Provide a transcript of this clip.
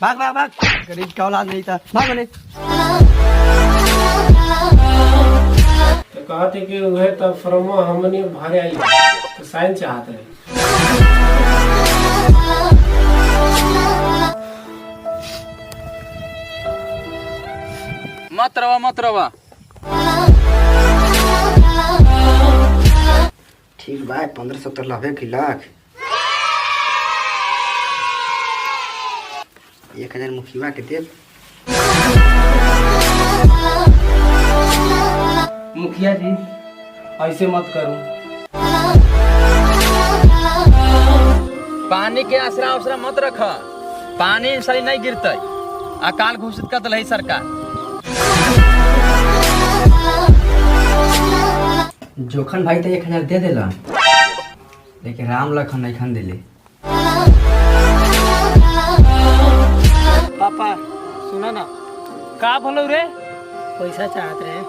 भाग भाग भाग, गरीब का औलाद नहीं था, भाग बने। तो कहते कि वह तब फरमा हमने भारे आई तो साइन चाहते हैं। मत रवा ठीक बा, 1570 लाभे की लाख 1000 मुखिया के देव। मुखिया जी ऐसे मत करो। पानी के आसरा उसरा मत रख, पानी सही नहीं गिरते। अकाल घोषित कर दिल है सरकार। जोखन भाई तो 1000 दे देला, लेकिन राम लखन नहीं खन दिले। पापा सुना ना, का बोलो रे? पैसा चाहत रहे।